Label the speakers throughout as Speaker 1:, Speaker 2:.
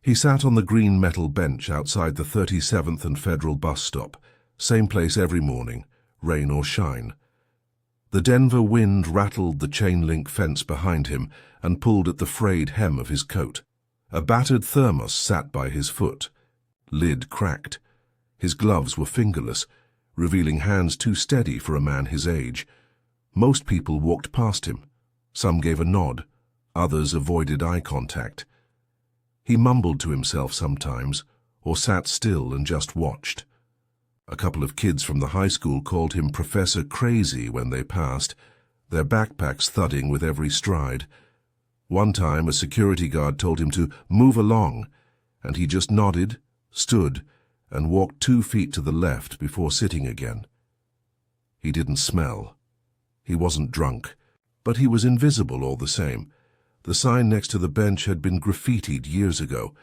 Speaker 1: He sat on the green metal bench outside the 37th and Federal bus stop, same place every morning, rain or shine. The Denver wind rattled the chain-link fence behind him and pulled at the frayed hem of his coat. A battered thermos sat by his foot. Lid cracked. His gloves were fingerless, revealing hands too steady for a man his age. Most people walked past him. Some gave a nod. Others avoided eye contact. He mumbled to himself sometimes, or sat still and just watched. A couple of kids from the high school called him Professor Crazy when they passed, their backpacks thudding with every stride. One time a security guard told him to move along, and he just nodded, stood, and walked 2 feet to the left before sitting again. He didn't smell. He wasn't drunk, but he was invisible all the same. The sign next to the bench had been graffitied years ago,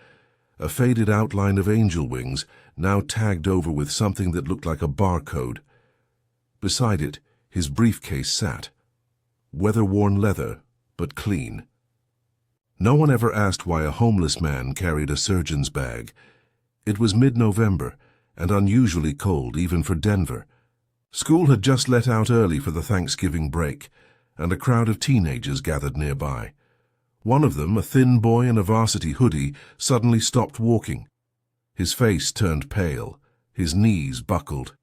Speaker 1: a faded outline of angel wings, now tagged over with something that looked like a barcode. Beside it, his briefcase sat. Weather-worn leather, but clean. No one ever asked why a homeless man carried a surgeon's bag. It was mid-November, and unusually cold even for Denver. School had just let out early for the Thanksgiving break, and a crowd of teenagers gathered nearby. One of them, a thin boy in a varsity hoodie, suddenly stopped walking. His face turned pale, his knees buckled.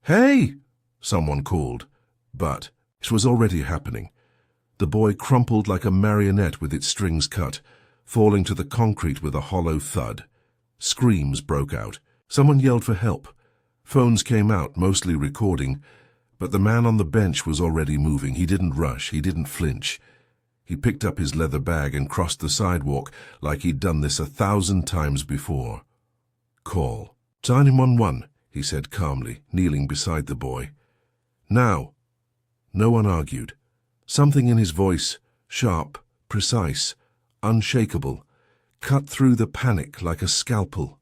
Speaker 1: "Hey!" someone called, but it was already happening. The boy crumpled like a marionette with its strings cut, falling to the concrete with a hollow thud. Screams broke out. Someone yelled for help. Phones came out, mostly recording, but the man on the bench was already moving. He didn't rush, he didn't flinch. He picked up his leather bag and crossed the sidewalk like he'd done this 1,000 times before. "Call. 911, he said calmly, kneeling beside the boy. "Now." No one argued. Something in his voice, sharp, precise, unshakable, cut through the panic like a scalpel.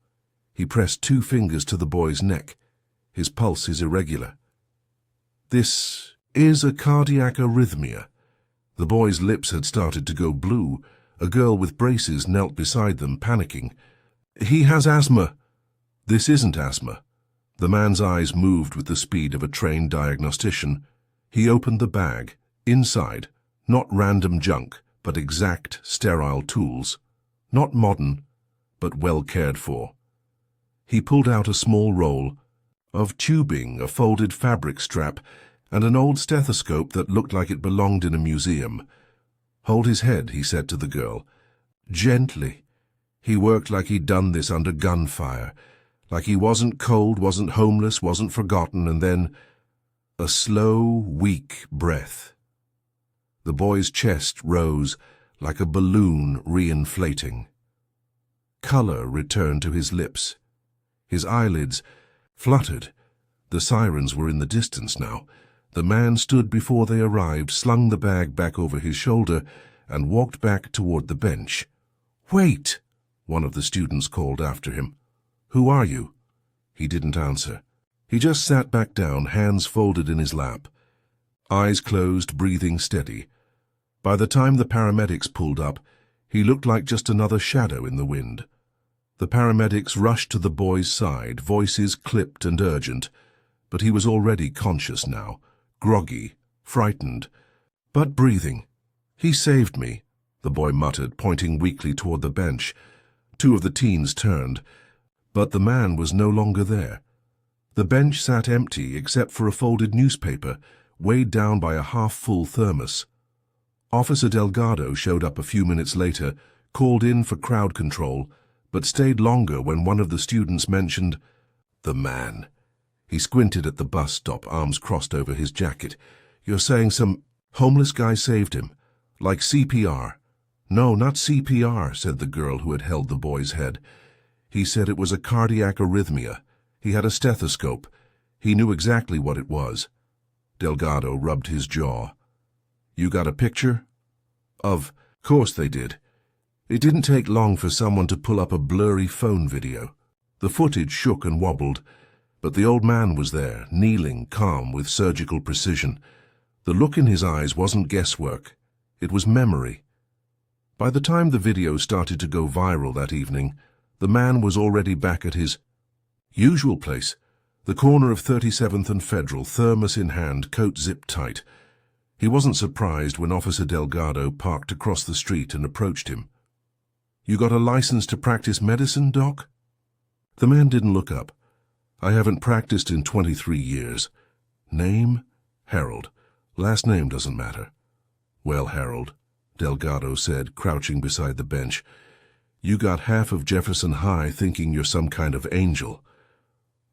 Speaker 1: He pressed 2 fingers to the boy's neck. His pulse is irregular. "This is a cardiac arrhythmia." The boy's lips had started to go blue. A girl with braces knelt beside them, panicking. "He has asthma." "This isn't asthma." The man's eyes moved with the speed of a trained diagnostician. He opened the bag. Inside, not random junk, but exact, sterile tools. Not modern, but well cared for. He pulled out a small roll of tubing, a folded fabric strap, and an old stethoscope that looked like it belonged in a museum. "Hold his head," he said to the girl. "Gently." He worked like he'd done this under gunfire, like he wasn't cold, wasn't homeless, wasn't forgotten, and then a slow, weak breath. The boy's chest rose like a balloon re-inflating. Color returned to his lips. His eyelids fluttered. The sirens were in the distance now. The man stood before they arrived, slung the bag back over his shoulder, and walked back toward the bench. "Wait!" one of the students called after him. "Who are you?" He didn't answer. He just sat back down, hands folded in his lap. Eyes closed, breathing steady. By the time the paramedics pulled up, he looked like just another shadow in the wind. The paramedics rushed to the boy's side, voices clipped and urgent, but he was already conscious now. Groggy, frightened, but breathing. "He saved me," the boy muttered, pointing weakly toward the bench. 2 of the teens turned, but the man was no longer there. The bench sat empty except for a folded newspaper, weighed down by a half-full thermos. Officer Delgado showed up a few minutes later, called in for crowd control, but stayed longer when one of the students mentioned the man. He squinted at the bus stop, arms crossed over his jacket. "You're saying some homeless guy saved him? Like CPR?" "No, not CPR," said the girl who had held the boy's head. "He said it was a cardiac arrhythmia. He had a stethoscope. He knew exactly what it was." Delgado rubbed his jaw. "You got a picture?" "Of course they did." It didn't take long for someone to pull up a blurry phone video. The footage shook and wobbled, but the old man was there, kneeling, calm, with surgical precision. The look in his eyes wasn't guesswork. It was memory. By the time the video started to go viral that evening, the man was already back at his usual place, the corner of 37th and Federal, thermos in hand, coat zipped tight. He wasn't surprised when Officer Delgado parked across the street and approached him. "You got a license to practice medicine, Doc?" The man didn't look up. "I haven't practiced in 23 years. Name? Harold. Last name doesn't matter." "Well, Harold," Delgado said, crouching beside the bench, "you got half of Jefferson High thinking you're some kind of angel."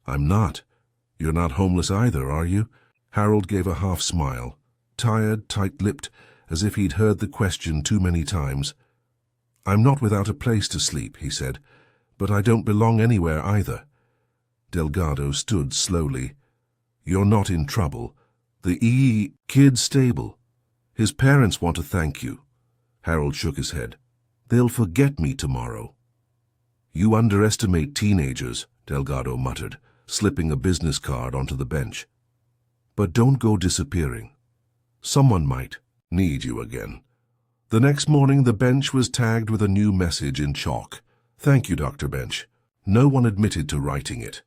Speaker 1: "I'm not. You're not homeless either, are you?" Harold gave a half smile, tired, tight-lipped, as if he'd heard the question too many times. "I'm not without a place to sleep," he said, "but I don't belong anywhere either." Delgado stood slowly. "You're not in trouble. The kid's stable. His parents want to thank you." Harold shook his head. "They'll forget me tomorrow." "You underestimate teenagers," Delgado muttered, slipping a business card onto the bench. "But don't go disappearing. Someone might need you again." The next morning, the bench was tagged with a new message in chalk. "Thank you, Dr. Bench." No one admitted to writing it,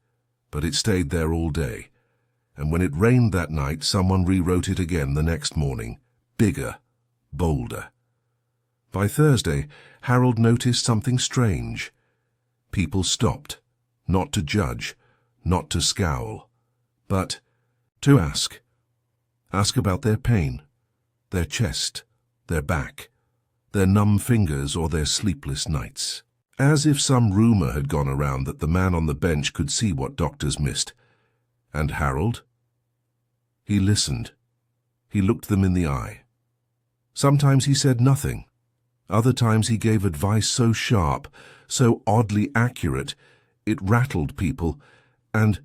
Speaker 1: but it stayed there all day. And when it rained that night, someone rewrote it again the next morning, bigger, bolder. By Thursday, Harold noticed something strange. People stopped, not to judge, not to scowl, but to ask. Ask about their pain, their chest, their back, their numb fingers or their sleepless nights. As if some rumor had gone around that the man on the bench could see what doctors missed. And Harold? He listened. He looked them in the eye. Sometimes he said nothing. Other times he gave advice so sharp, so oddly accurate, it rattled people. And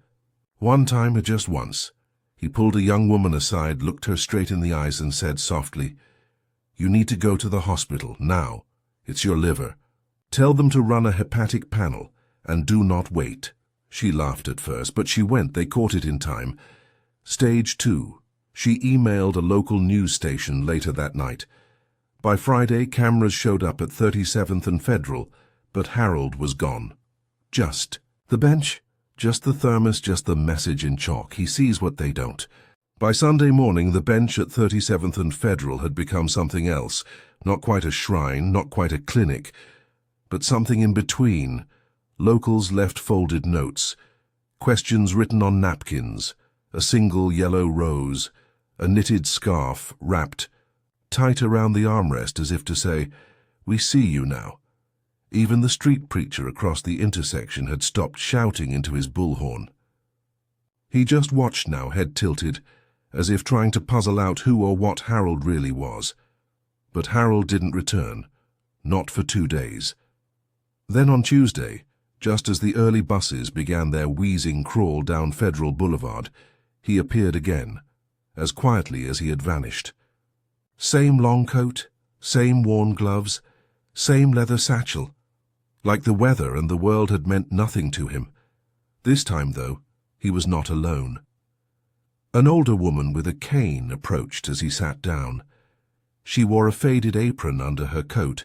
Speaker 1: one time, just once, he pulled a young woman aside, looked her straight in the eyes and said softly, "You need to go to the hospital, now. It's your liver. Tell them to run a hepatic panel, and do not wait." She laughed at first, but she went. They caught it in time. Stage 2. She emailed a local news station later that night. By Friday, cameras showed up at 37th and Federal, but Harold was gone. Just the bench, just the thermos, just the message in chalk. He sees what they don't. By Sunday morning, the bench at 37th and Federal had become something else. Not quite a shrine, not quite a clinic, but something in between. Locals left folded notes, questions written on napkins, a single yellow rose, a knitted scarf wrapped tight around the armrest as if to say, "We see you now." Even the street preacher across the intersection had stopped shouting into his bullhorn. He just watched now, head tilted, as if trying to puzzle out who or what Harold really was. But Harold didn't return, not for 2 days. Then on Tuesday, just as the early buses began their wheezing crawl down Federal Boulevard, he appeared again, as quietly as he had vanished. Same long coat, same worn gloves, same leather satchel. Like the weather and the world had meant nothing to him. This time, though, he was not alone. An older woman with a cane approached as he sat down. She wore a faded apron under her coat,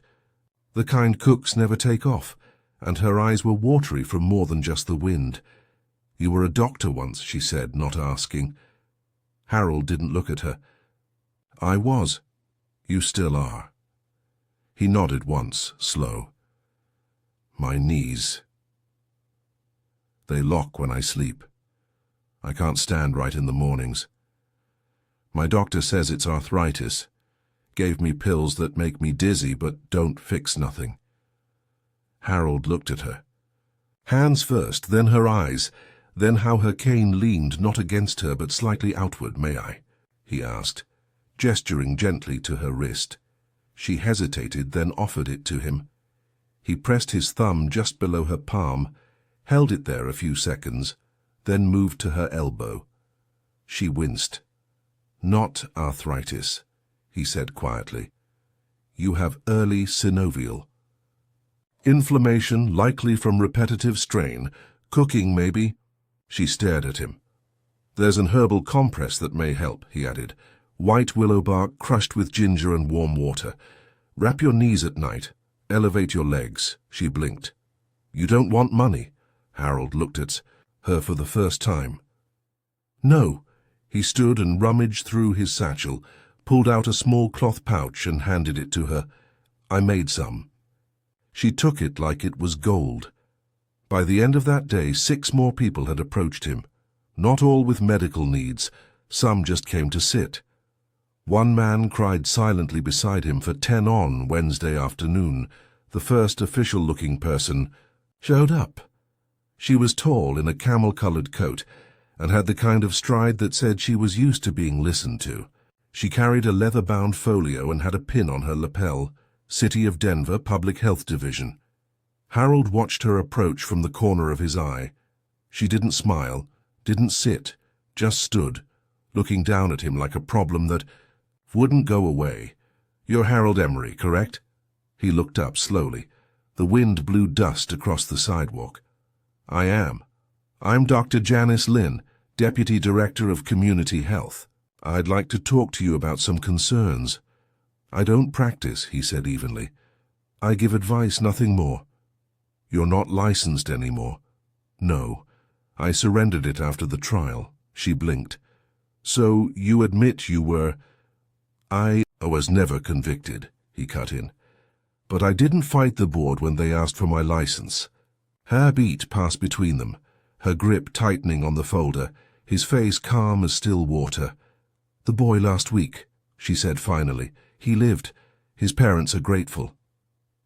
Speaker 1: the kind cooks never take off, and her eyes were watery from more than just the wind. "You were a doctor once," she said, not asking. Harold didn't look at her. "I was. You still are." He nodded once, slow. "My knees. They lock when I sleep. I can't stand right in the mornings. My doctor says it's arthritis. Gave me pills that make me dizzy but don't fix nothing." Harold looked at her. Hands first, then her eyes, then how her cane leaned not against her but slightly outward. "May I?" he asked, gesturing gently to her wrist. She hesitated, then offered it to him. He pressed his thumb just below her palm, held it there a few seconds, then moved to her elbow. She winced. "Not arthritis," he said quietly. "You have early synovial. Inflammation, likely from repetitive strain. Cooking, maybe." She stared at him. "There's an herbal compress that may help," he added. "White willow bark crushed with ginger and warm water. Wrap your knees at night. Elevate your legs. She blinked. You don't want money? Harold looked at her for the first time. No. He stood and rummaged through his satchel, pulled out a small cloth pouch and handed it to her. I made some. She took it like it was gold. By the end of that day, 6 more people had approached him. Not all with medical needs. Some just came to sit. One man cried silently beside him for 10 on Wednesday afternoon. The first official-looking person showed up. She was tall in a camel-colored coat and had the kind of stride that said she was used to being listened to. She carried a leather-bound folio and had a pin on her lapel, City of Denver Public Health Division. Harold watched her approach from the corner of his eye. She didn't smile, didn't sit, just stood, looking down at him like a problem that wouldn't go away. You're Harold Emery, correct? He looked up slowly. The wind blew dust across the sidewalk. I am. I'm Dr. Janice Lynn, Deputy Director of Community Health. I'd like to talk to you about some concerns. I don't practice, he said evenly. I give advice, nothing more. You're not licensed anymore. No. I surrendered it after the trial. She blinked. So you admit you were... I was never convicted, he cut in. But I didn't fight the board when they asked for my license. Her beat passed between them, her grip tightening on the folder, his face calm as still water. The boy last week, she said finally. He lived. His parents are grateful.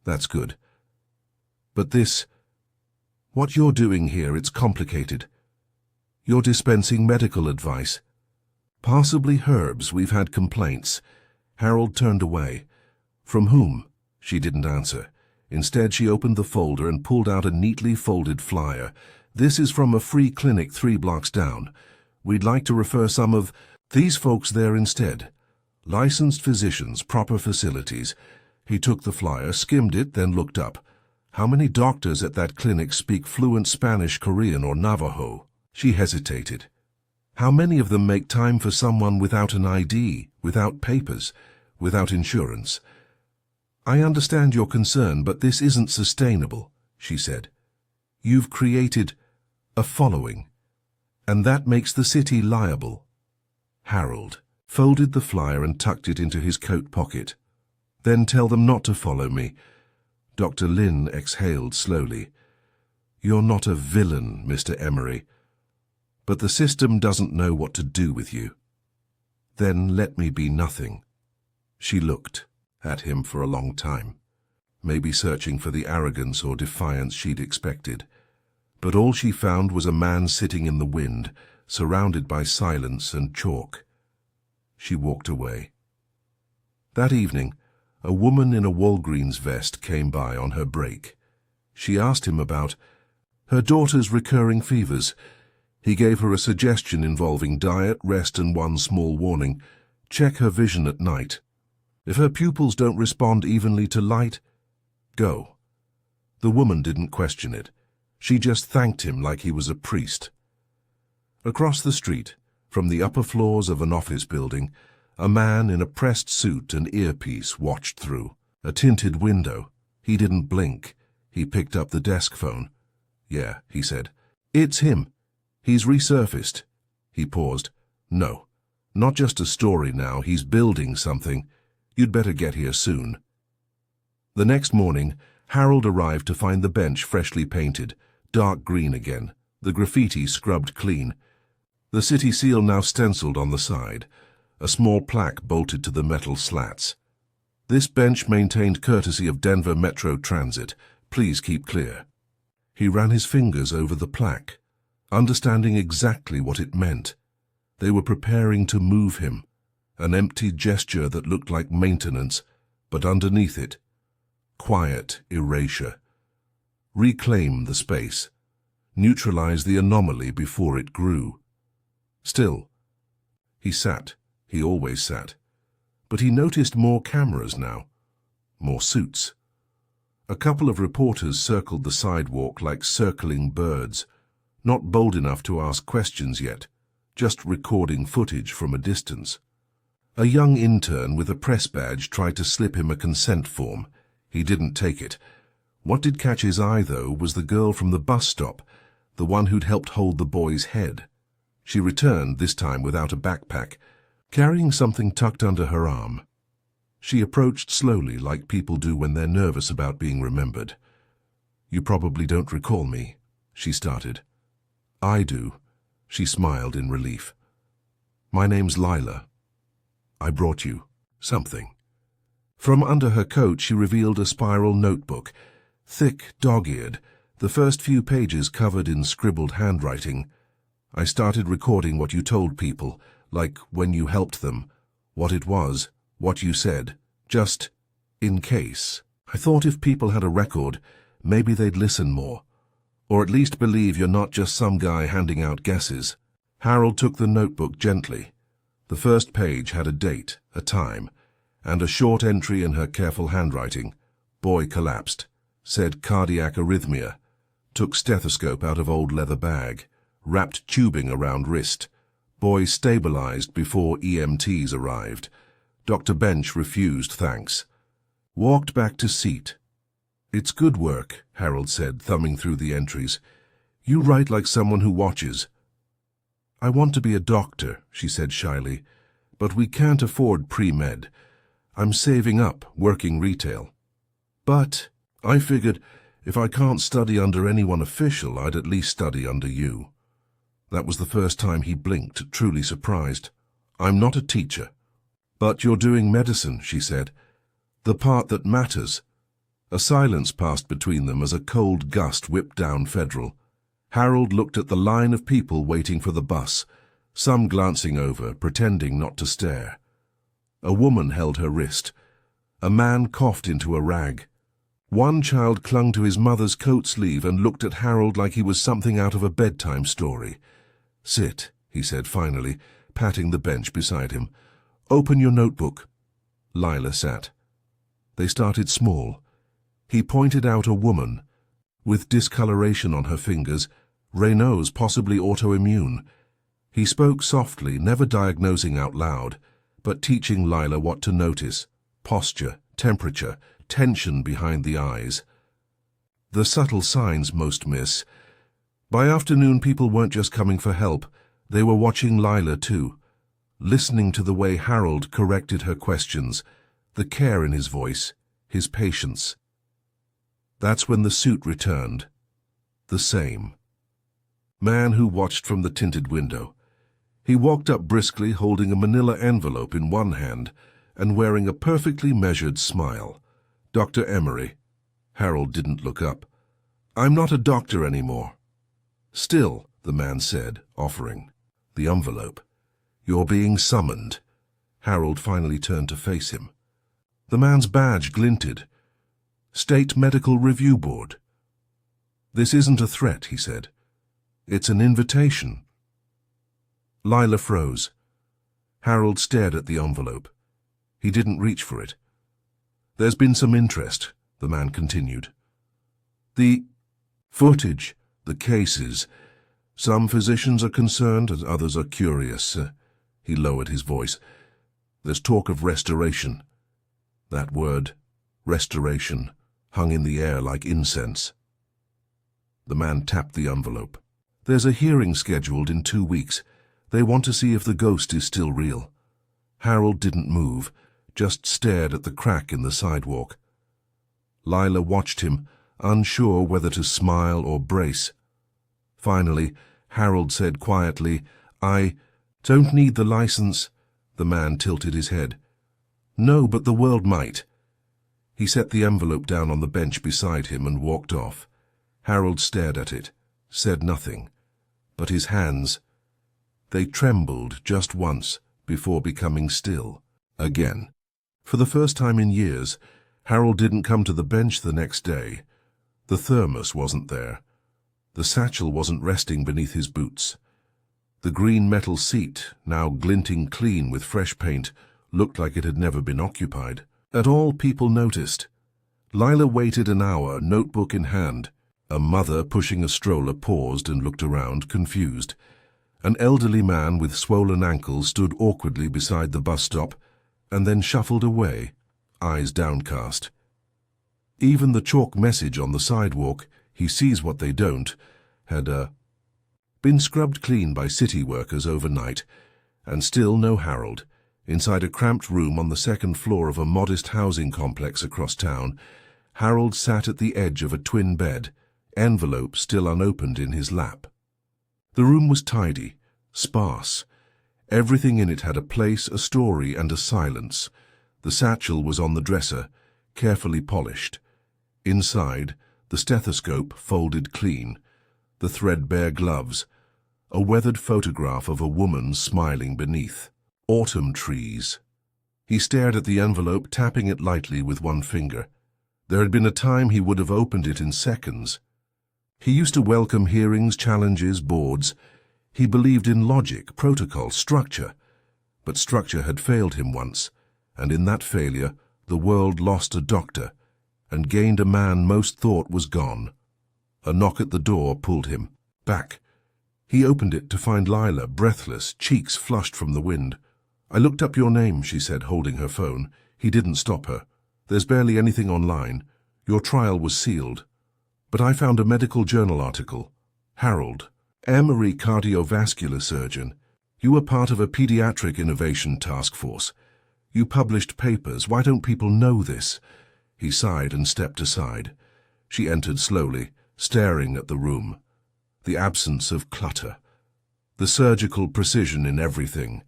Speaker 1: That's good. But this... What you're doing here, it's complicated. You're dispensing medical advice. Possibly herbs, we've had complaints. Harold turned away. From whom? She didn't answer. Instead, she opened the folder and pulled out a neatly folded flyer. This is from a free clinic 3 blocks down. We'd like to refer some of these folks there instead. Licensed physicians, proper facilities. He took the flyer, skimmed it, then looked up. How many doctors at that clinic speak fluent Spanish, Korean, or Navajo? She hesitated. How many of them make time for someone without an ID, without papers, without insurance? I understand your concern, but this isn't sustainable, she said. You've created a following, and that makes the city liable. Harold folded the flyer and tucked it into his coat pocket. Then tell them not to follow me. Dr. Lynn exhaled slowly. You're not a villain, Mr. Emery, but the system doesn't know what to do with you. Then let me be nothing. She looked at him for a long time, maybe searching for the arrogance or defiance she'd expected. But all she found was a man sitting in the wind, surrounded by silence and chalk. She walked away. That evening, a woman in a Walgreens vest came by on her break. She asked him about her daughter's recurring fevers. He gave her a suggestion involving diet, rest, and one small warning: check her vision at night. If her pupils don't respond evenly to light, go. The woman didn't question it. She just thanked him like he was a priest. Across the street, from the upper floors of an office building, a man in a pressed suit and earpiece watched through a tinted window. He didn't blink. He picked up the desk phone. Yeah, he said. It's him. He's resurfaced. He paused. No, not just a story now. He's building something. You'd better get here soon. The next morning, Harold arrived to find the bench freshly painted, dark green again, the graffiti scrubbed clean. The city seal now stenciled on the side, a small plaque bolted to the metal slats. This bench maintained courtesy of Denver Metro Transit. Please keep clear. He ran his fingers over the plaque, understanding exactly what it meant. They were preparing to move him, an empty gesture that looked like maintenance, but underneath it, quiet erasure. Reclaim the space. Neutralize the anomaly before it grew. Still, he sat. He always sat. But he noticed more cameras now, more suits. A couple of reporters circled the sidewalk like circling birds, not bold enough to ask questions yet, just recording footage from a distance. A young intern with a press badge tried to slip him a consent form. He didn't take it. What did catch his eye, though, was the girl from the bus stop, the one who'd helped hold the boy's head. She returned, this time without a backpack, carrying something tucked under her arm. She approached slowly, like people do when they're nervous about being remembered. "You probably don't recall me," she started. "I do," she smiled in relief. "My name's Lila. I brought you something." From under her coat she revealed a spiral notebook, thick, dog-eared, the first few pages covered in scribbled handwriting. "I started recording what you told people, like when you helped them, what it was, what you said, just in case. I thought if people had a record, maybe they'd listen more, or at least believe you're not just some guy handing out guesses." Harold took the notebook gently. The first page had a date, a time, and a short entry in her careful handwriting. "Boy collapsed. Said cardiac arrhythmia. Took stethoscope out of old leather bag. Wrapped tubing around wrist. Boy stabilized before EMTs arrived. Dr. Bench refused thanks. Walked back to seat." "It's good work," Harold said, thumbing through the entries. "You write like someone who watches." "I want to be a doctor," she said shyly, "but we can't afford pre-med. I'm saving up, working retail. But I figured if I can't study under anyone official, I'd at least study under you." That was the first time he blinked, truly surprised. "I'm not a teacher." "But you're doing medicine," she said. "The part that matters." A silence passed between them as a cold gust whipped down Federal. Harold looked at the line of people waiting for the bus, some glancing over, pretending not to stare. A woman held her wrist. A man coughed into a rag. One child clung to his mother's coat sleeve and looked at Harold like he was something out of a bedtime story. "Sit," he said finally, patting the bench beside him. "Open your notebook." Lila sat. They started small. He pointed out a woman, with discoloration on her fingers, Raynaud's possibly autoimmune. He spoke softly, never diagnosing out loud, but teaching Lila what to notice: posture, temperature, tension behind the eyes. The subtle signs most miss. By afternoon, people weren't just coming for help. They were watching Lila too, listening to the way Harold corrected her questions, the care in his voice, his patience. That's when the suit returned. The same man who watched from the tinted window. He walked up briskly, holding a manila envelope in one hand and wearing a perfectly measured smile. "Dr. Emery." Harold didn't look up. "I'm not a doctor anymore." "Still," the man said, offering the envelope. "You're being summoned." Harold finally turned to face him. The man's badge glinted. "State Medical Review Board." "This isn't a threat," he said. "It's an invitation." Lila froze. Harold stared at the envelope. He didn't reach for it. "There's been some interest," the man continued. "The footage, the cases. Some physicians are concerned and others are curious." He lowered his voice. "There's talk of restoration." That word, restoration, hung in the air like incense. The man tapped the envelope. "There's a hearing scheduled in 2 weeks. They want to see if the ghost is still real." Harold didn't move, just stared at the crack in the sidewalk. Lila watched him, unsure whether to smile or brace. Finally, Harold said quietly, "I don't need the license." The man tilted his head. "No, but the world might." He set the envelope down on the bench beside him and walked off. Harold stared at it, said nothing. But his hands, they trembled just once before becoming still again. For the first time in years, Harold didn't come to the bench the next day. The thermos wasn't there. The satchel wasn't resting beneath his boots. The green metal seat, now glinting clean with fresh paint, looked like it had never been occupied. At all, people noticed. Lila waited an hour, notebook in hand. A mother pushing a stroller paused and looked around, confused. An elderly man with swollen ankles stood awkwardly beside the bus stop and then shuffled away, eyes downcast. Even the chalk message on the sidewalk, "He sees what they don't," had been scrubbed clean by city workers overnight, and still no Harold. Inside a cramped room on the second floor of a modest housing complex across town, Harold sat at the edge of a twin bed, envelope still unopened in his lap. The room was tidy, sparse. Everything in it had a place, a story, and a silence. The satchel was on the dresser, carefully polished. Inside, the stethoscope folded clean, the threadbare gloves, a weathered photograph of a woman smiling beneath. Autumn trees. He stared at the envelope, tapping it lightly with one finger. There had been a time he would have opened it in seconds. He used to welcome hearings, challenges, boards. He believed in logic, protocol, structure. But structure had failed him once, and in that failure, the world lost a doctor and gained a man most thought was gone. A knock at the door pulled him back. He opened it to find Lila, breathless, cheeks flushed from the wind. "I looked up your name," she said, holding her phone. He didn't stop her. "There's barely anything online. Your trial was sealed. But I found a medical journal article. Harold, Emory cardiovascular surgeon. You were part of a pediatric innovation task force. You published papers. Why don't people know this?" He sighed and stepped aside. She entered slowly, staring at the room. The absence of clutter. The surgical precision in everything.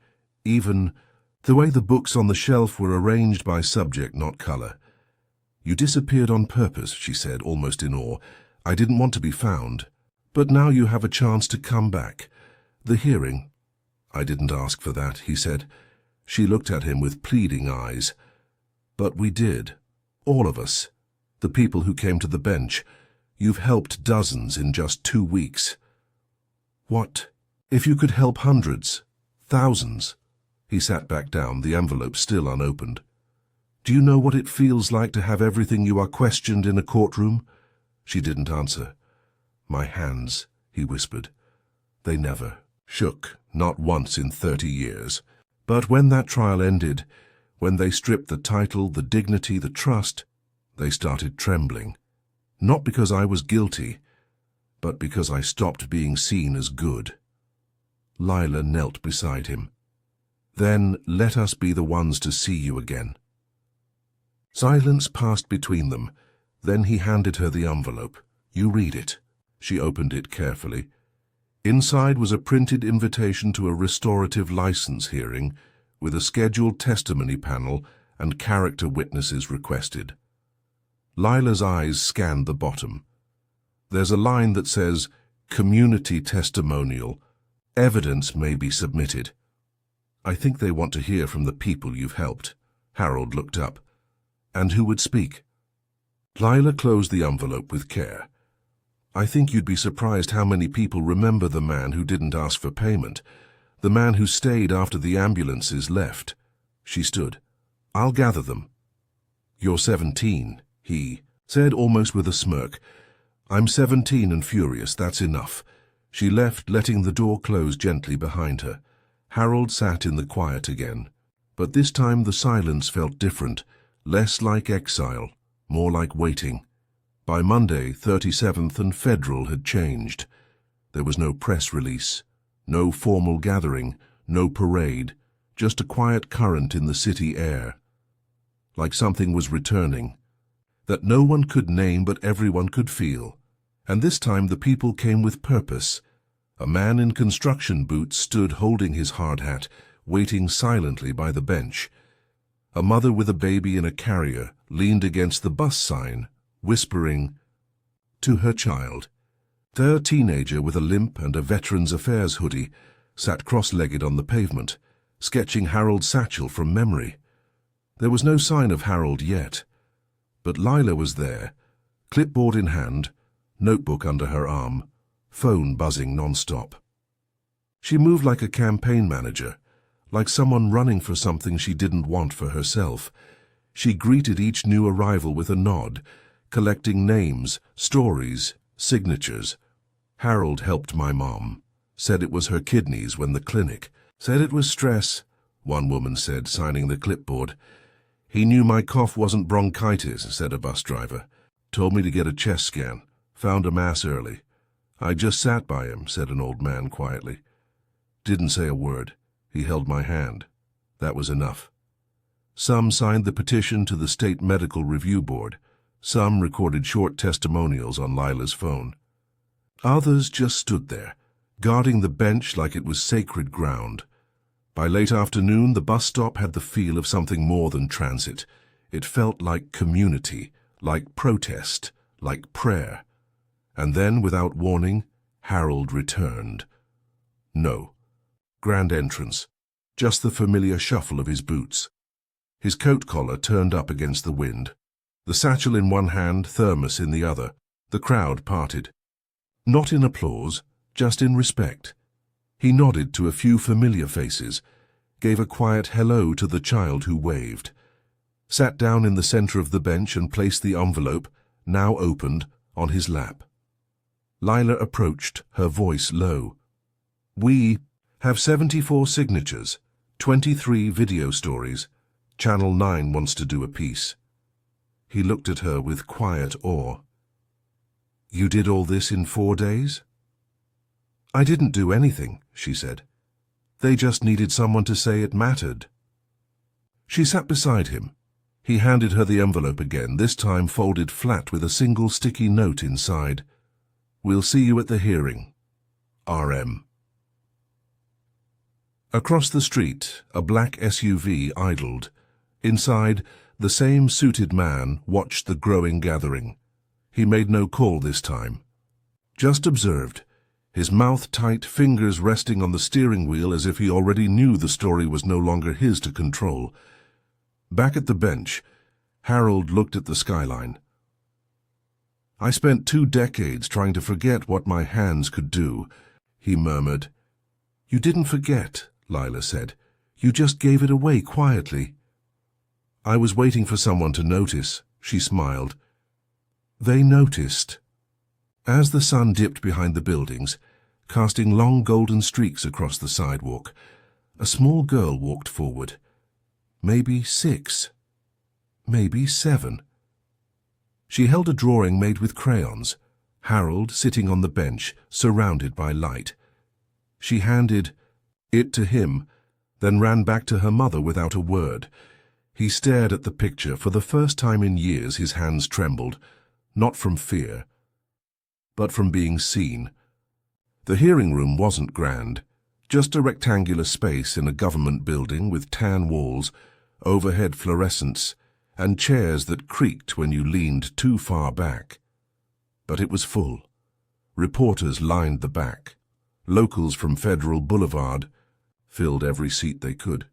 Speaker 1: Even the way the books on the shelf were arranged by subject, not color. "You disappeared on purpose," she said, almost in awe. "I didn't want to be found. But now you have a chance to come back. The hearing." "I didn't ask for that," he said. She looked at him with pleading eyes. "But we did. All of us. The people who came to the bench. You've helped dozens in just 2 weeks." "What if you could help hundreds, thousands?" He sat back down, the envelope still unopened. "Do you know what it feels like to have everything you are questioned in a courtroom?" She didn't answer. "My hands," he whispered. They never shook, not once in 30 years. But when that trial ended, when they stripped the title, the dignity, the trust, they started trembling. Not because I was guilty, but because I stopped being seen as good. Lila knelt beside him. "Then let us be the ones to see you again." Silence passed between them. Then he handed her the envelope. "You read it." She opened it carefully. Inside was a printed invitation to a restorative license hearing with a scheduled testimony panel and character witnesses requested. Lila's eyes scanned the bottom. There's a line that says, "Community testimonial. Evidence may be submitted." "I think they want to hear from the people you've helped." Harold looked up. "And who would speak?" Lila closed the envelope with care. "I think you'd be surprised how many people remember the man who didn't ask for payment, the man who stayed after the ambulances left." She stood. "I'll gather them." "You're 17, he said almost with a smirk. "I'm 17 and furious, that's enough." She left, letting the door close gently behind her. Harold sat in the quiet again. But this time the silence felt different, less like exile, more like waiting. By Monday, 37th and Federal had changed. There was no press release, no formal gathering, no parade, just a quiet current in the city air. Like something was returning, that no one could name but everyone could feel. And this time the people came with purpose. A man in construction boots stood holding his hard hat, waiting silently by the bench. A mother with a baby in a carrier leaned against the bus sign, whispering to her child. Their teenager with a limp and a Veterans Affairs hoodie sat cross-legged on the pavement, sketching Harold's satchel from memory. There was no sign of Harold yet, but Lila was there, clipboard in hand, notebook under her arm, phone buzzing non-stop. She moved like a campaign manager, like someone running for something she didn't want for herself. She greeted each new arrival with a nod, collecting names, stories, signatures. "Harold helped my mom," Said it was her kidneys when the clinic. Said it was stress, one woman said, signing the clipboard. He knew my cough wasn't bronchitis, said a bus driver. Told me to get a chest scan. Found a mass early. I just sat by him, said an old man quietly. Didn't say a word. He held my hand. That was enough. Some signed the petition to the State Medical Review Board. Some recorded short testimonials on Lila's phone. Others just stood there, guarding the bench like it was sacred ground. By late afternoon, the bus stop had the feel of something more than transit. It felt like community, like protest, like prayer. And then, without warning, Harold returned. No. Grand entrance. Just the familiar shuffle of his boots. His coat collar turned up against the wind. The satchel in one hand, thermos in the other. The crowd parted. Not in applause, just in respect. He nodded to a few familiar faces, gave a quiet hello to the child who waved, sat down in the center of the bench and placed the envelope, now opened, on his lap. Lila approached, her voice low. We have 74 signatures, 23 video stories. Channel 9 wants to do a piece. He looked at her with quiet awe. You did all this in 4 days? I didn't do anything, she said. They just needed someone to say it mattered. She sat beside him. He handed her the envelope again, this time folded flat with a single sticky note inside. We'll see you at the hearing. R.M. Across the street, a black SUV idled. Inside, the same suited man watched the growing gathering. He made no call this time. Just observed, his mouth tight, fingers resting on the steering wheel as if he already knew the story was no longer his to control. Back at the bench, Harold looked at the skyline. I spent 2 decades trying to forget what my hands could do, he murmured. You didn't forget, Lila said. You just gave it away quietly. I was waiting for someone to notice, she smiled. They noticed. As the sun dipped behind the buildings, casting long golden streaks across the sidewalk, a small girl walked forward. Maybe 6. Maybe 7. She held a drawing made with crayons, Harold sitting on the bench, surrounded by light. She handed it to him, then ran back to her mother without a word. He stared at the picture. For the first time in years his hands trembled, not from fear, but from being seen. The hearing room wasn't grand, just a rectangular space in a government building with tan walls, overhead fluorescents, and chairs that creaked when you leaned too far back. But it was full. Reporters lined the back. Locals from Federal Boulevard filled every seat they could.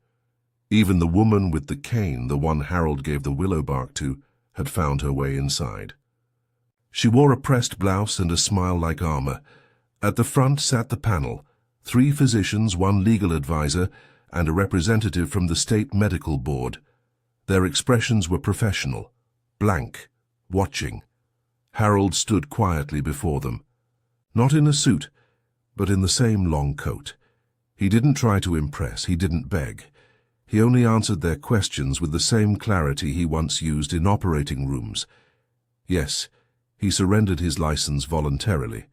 Speaker 1: Even the woman with the cane, the one Harold gave the willow bark to, had found her way inside. She wore a pressed blouse and a smile like armor. At the front sat the panel, 3 physicians, 1 legal advisor, and a representative from the State Medical Board. Their expressions were professional, blank, watching. Harold stood quietly before them, not in a suit, but in the same long coat. He didn't try to impress, he didn't beg. He only answered their questions with the same clarity he once used in operating rooms. Yes, he surrendered his license voluntarily.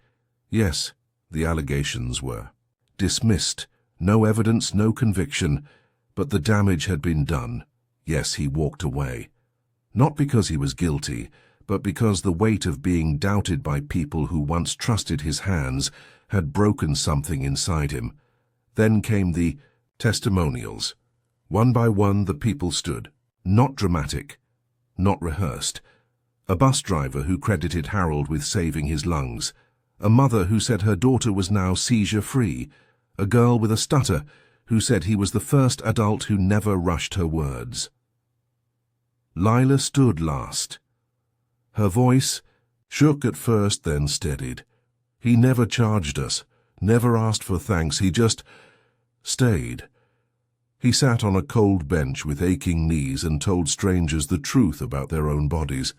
Speaker 1: Yes, the allegations were dismissed. No evidence, no conviction, but the damage had been done. Yes, he walked away. Not because he was guilty, but because the weight of being doubted by people who once trusted his hands had broken something inside him. Then came the testimonials. One by one the people stood, not dramatic, not rehearsed. A bus driver who credited Harold with saving his lungs. A mother who said her daughter was now seizure-free. A girl with a stutter who said he was the first adult who never rushed her words. Lila stood last. Her voice shook at first, then steadied. He never charged us, never asked for thanks, he just stayed. He sat on a cold bench with aching knees and told strangers the truth about their own bodies.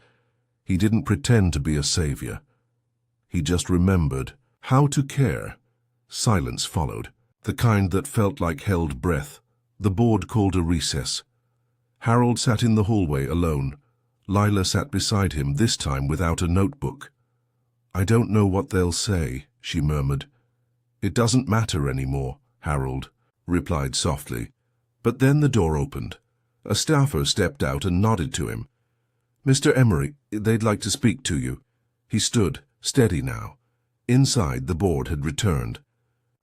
Speaker 1: He didn't pretend to be a savior. He just remembered how to care, Silence followed, the kind that felt like held breath. The board called a recess. Harold sat in the hallway alone. Lila sat beside him, this time without a notebook. "I don't know what they'll say," she murmured. "It doesn't matter anymore," Harold replied softly. But then the door opened. A staffer stepped out and nodded to him. "Mr. Emery, they'd like to speak to you." He stood, steady now. Inside, the board had returned.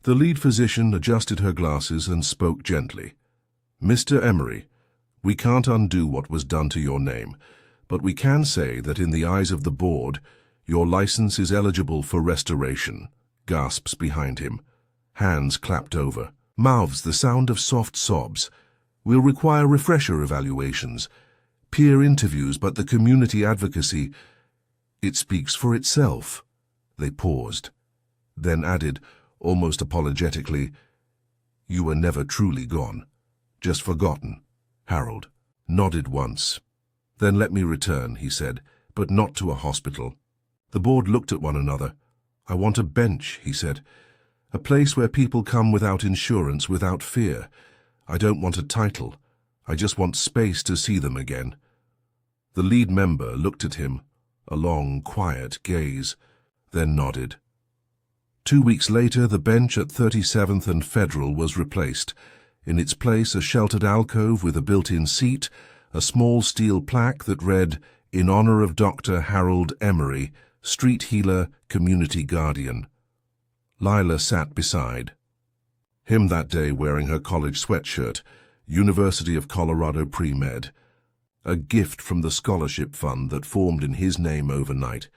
Speaker 1: The lead physician adjusted her glasses and spoke gently. "Mr. Emery, we can't undo what was done to your name, but we can say that in the eyes of the board, your license is eligible for restoration." Gasps behind him. Hands clapped over. Mouths the sound of soft sobs. "We'll require refresher evaluations, peer interviews, but the community advocacy, it speaks for itself." They paused, then added, almost apologetically, "You were never truly gone, just forgotten." Harold nodded once. "Then let me return," he said, "but not to a hospital." The board looked at one another. "I want a bench," he said. "A place where people come without insurance, without fear. I don't want a title. I just want space to see them again." The lead member looked at him, a long, quiet gaze, then nodded. 2 weeks later, the bench at 37th and Federal was replaced. In its place, a sheltered alcove with a built-in seat, a small steel plaque that read, "In honor of Dr. Harold Emery, street healer, community guardian." Lila sat beside him that day wearing her college sweatshirt, University of Colorado Pre-Med, a gift from the scholarship fund that formed in his name overnight.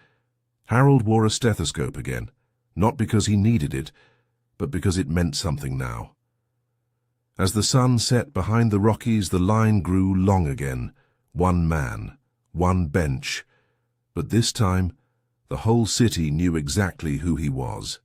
Speaker 1: Harold wore a stethoscope again, not because he needed it, but because it meant something now. As the sun set behind the Rockies, the line grew long again. One man, one bench. But this time, the whole city knew exactly who he was.